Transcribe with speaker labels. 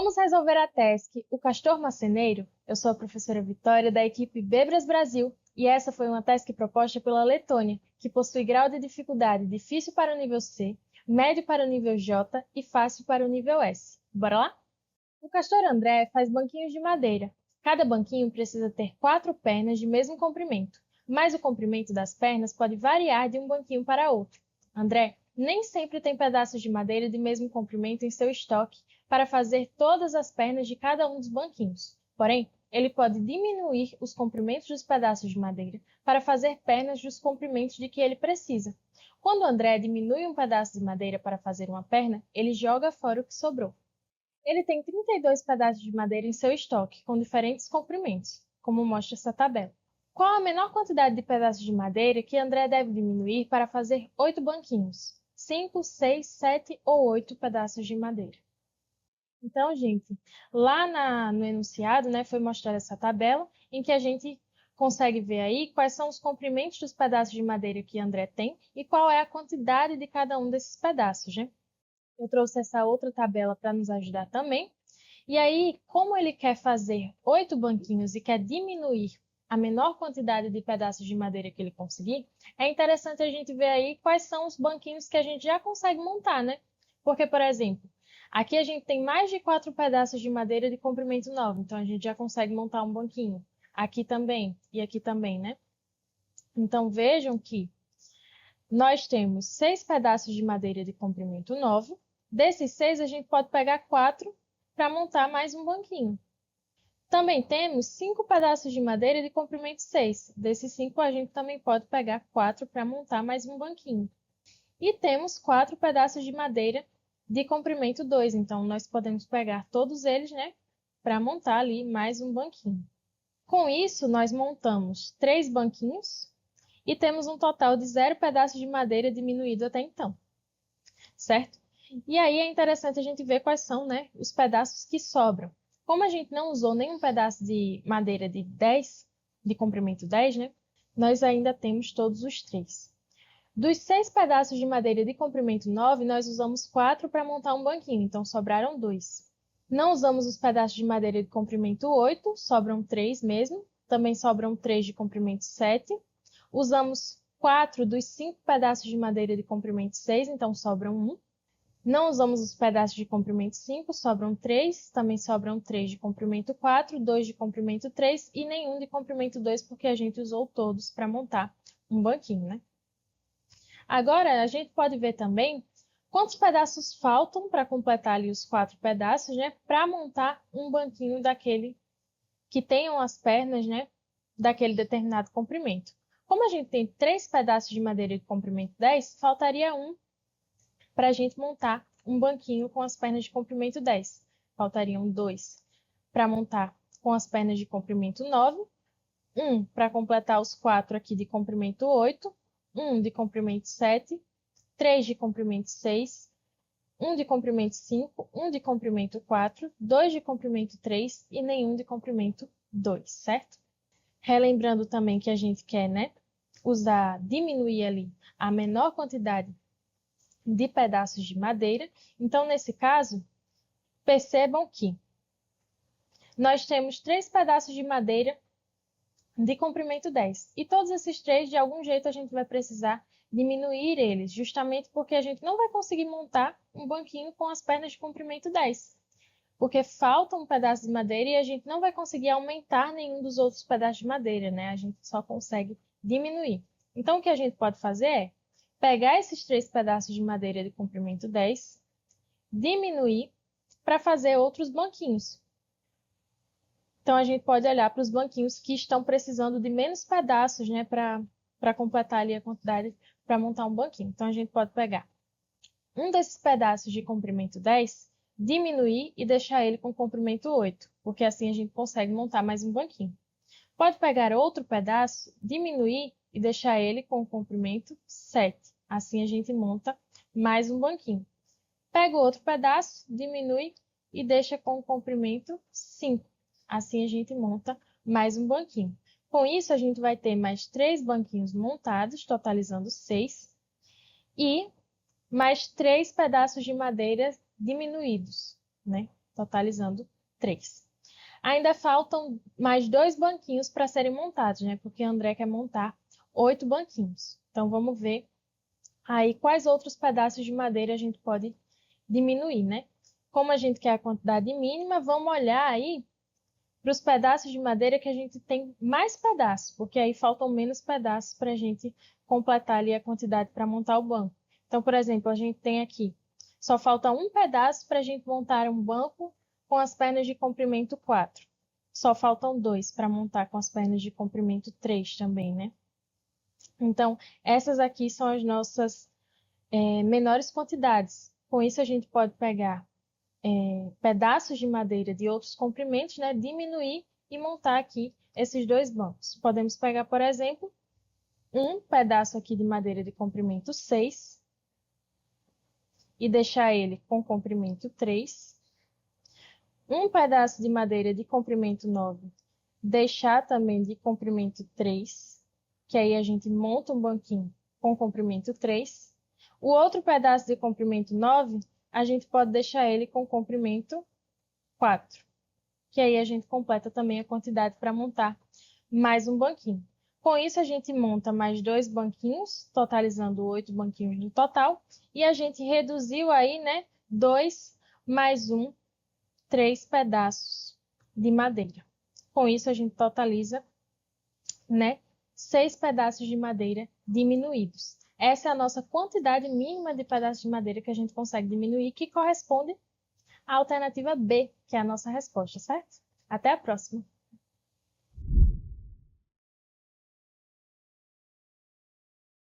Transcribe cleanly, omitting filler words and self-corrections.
Speaker 1: Vamos resolver a task O Castor Marceneiro? Eu sou a professora Vitória, da equipe Bebras Brasil, e essa foi uma task proposta pela Letônia, que possui grau de dificuldade difícil para o nível C, médio para o nível J e fácil para o nível S. Bora lá? O Castor André faz banquinhos de madeira. Cada banquinho precisa ter 4 pernas de mesmo comprimento, mas o comprimento das pernas pode variar de um banquinho para outro. André nem sempre tem pedaços de madeira de mesmo comprimento em seu estoque para fazer todas as pernas de cada um dos banquinhos. Porém, ele pode diminuir os comprimentos dos pedaços de madeira para fazer pernas dos comprimentos de que ele precisa. Quando André diminui um pedaço de madeira para fazer uma perna, ele joga fora o que sobrou. Ele tem 32 pedaços de madeira em seu estoque, com diferentes comprimentos, como mostra essa tabela. Qual a menor quantidade de pedaços de madeira que André deve diminuir para fazer 8 banquinhos? 5, 6, 7 ou 8 pedaços de madeira. Então, gente, lá no enunciado, foi mostrada essa tabela em que a gente consegue ver aí quais são os comprimentos dos pedaços de madeira que André tem e qual é a quantidade de cada um desses pedaços, né? Eu trouxe essa outra tabela para nos ajudar também. E aí, como ele quer fazer 8 banquinhos e quer diminuir a menor quantidade de pedaços de madeira que ele conseguir, é interessante a gente ver aí quais são os banquinhos que a gente já consegue montar, né? Porque, por exemplo, aqui a gente tem mais de 4 pedaços de madeira de comprimento 9, então a gente já consegue montar um banquinho. Aqui também e aqui também, né? Então vejam que nós temos 6 pedaços de madeira de comprimento 9. Desses 6, a gente pode pegar 4 para montar mais um banquinho. Também temos 5 pedaços de madeira de comprimento 6. Desses 5, a gente também pode pegar 4 para montar mais um banquinho. E temos 4 pedaços de madeira de comprimento 2. Então, nós podemos pegar todos eles, para montar ali mais um banquinho. Com isso, nós montamos 3 banquinhos e temos um total de 0 pedaços de madeira diminuído até então. Certo? E aí é interessante a gente ver quais são, os pedaços que sobram. Como a gente não usou nenhum pedaço de madeira de 10, de comprimento 10, nós ainda temos todos os 3. Dos 6 pedaços de madeira de comprimento 9, nós usamos 4 para montar um banquinho, então sobraram 2. Não usamos os pedaços de madeira de comprimento 8, sobram 3 mesmo. Também sobram 3 de comprimento 7. Usamos 4 dos 5 pedaços de madeira de comprimento 6, então sobram 1. Não usamos os pedaços de comprimento 5, sobram 3, também sobram 3 de comprimento 4, 2 de comprimento 3 e nenhum de comprimento 2, porque a gente usou todos para montar um banquinho, Agora, a gente pode ver também quantos pedaços faltam para completar ali os 4 pedaços, para montar um banquinho daquele que tenham as pernas, daquele determinado comprimento. Como a gente tem 3 pedaços de madeira de comprimento 10, faltaria 1 para a gente montar um banquinho com as pernas de comprimento 10. Faltariam 2 para montar com as pernas de comprimento 9, 1 para completar os 4 aqui de comprimento 8, 1 de comprimento 7, 3 de comprimento 6, 1 de comprimento 5, 1 de comprimento 4, 2 de comprimento 3 e nenhum de comprimento 2, certo? Relembrando também que a gente quer, diminuir ali a menor quantidade de pedaços de madeira. Então, nesse caso, percebam que nós temos 3 pedaços de madeira de comprimento 10. E todos esses 3, de algum jeito, a gente vai precisar diminuir eles, justamente porque a gente não vai conseguir montar um banquinho com as pernas de comprimento 10. Porque falta um pedaço de madeira e a gente não vai conseguir aumentar nenhum dos outros pedaços de madeira, A gente só consegue diminuir. Então, o que a gente pode fazer é pegar esses 3 pedaços de madeira de comprimento 10, diminuir para fazer outros banquinhos. Então, a gente pode olhar para os banquinhos que estão precisando de menos pedaços, para completar ali a quantidade para montar um banquinho. Então, a gente pode pegar um desses pedaços de comprimento 10, diminuir e deixar ele com comprimento 8, porque assim a gente consegue montar mais um banquinho. Pode pegar outro pedaço, diminuir e deixar ele com comprimento 7. Assim a gente monta mais um banquinho. Pega outro pedaço, diminui e deixa com comprimento 5. Assim a gente monta mais um banquinho. Com isso, a gente vai ter mais 3 banquinhos montados, totalizando 6. E mais 3 pedaços de madeira diminuídos, Então, totalizando 3. Ainda faltam mais 2 banquinhos para serem montados, né? Porque André quer montar 8 banquinhos. Então, vamos ver aí quais outros pedaços de madeira a gente pode diminuir, né? Como a gente quer a quantidade mínima, vamos olhar aí para os pedaços de madeira que a gente tem mais pedaços, porque aí faltam menos pedaços para a gente completar ali a quantidade para montar o banco. Então, por exemplo, a gente tem aqui, só falta um pedaço para a gente montar um banco com as pernas de comprimento 4. Só faltam 2 para montar com as pernas de comprimento 3 também, né? Então, essas aqui são as nossas menores quantidades. Com isso, a gente pode pegar pedaços de madeira de outros comprimentos, né? Diminuir e montar aqui esses 2 bancos. Podemos pegar, por exemplo, um pedaço aqui de madeira de comprimento 6 e deixar ele com comprimento 3. Um pedaço de madeira de comprimento 9, deixar também de comprimento 3, que aí a gente monta um banquinho com comprimento 3. O outro pedaço de comprimento 9, a gente pode deixar ele com comprimento 4, que aí a gente completa também a quantidade para montar mais um banquinho. Com isso, a gente monta mais 2 banquinhos, totalizando 8 banquinhos no total, e a gente reduziu aí, né, 2 mais 1, 3 pedaços de madeira. Com isso, a gente totaliza, né, 6 pedaços de madeira diminuídos. Essa é a nossa quantidade mínima de pedaços de madeira que a gente consegue diminuir, que corresponde à alternativa B, que é a nossa resposta, certo? Até a próxima!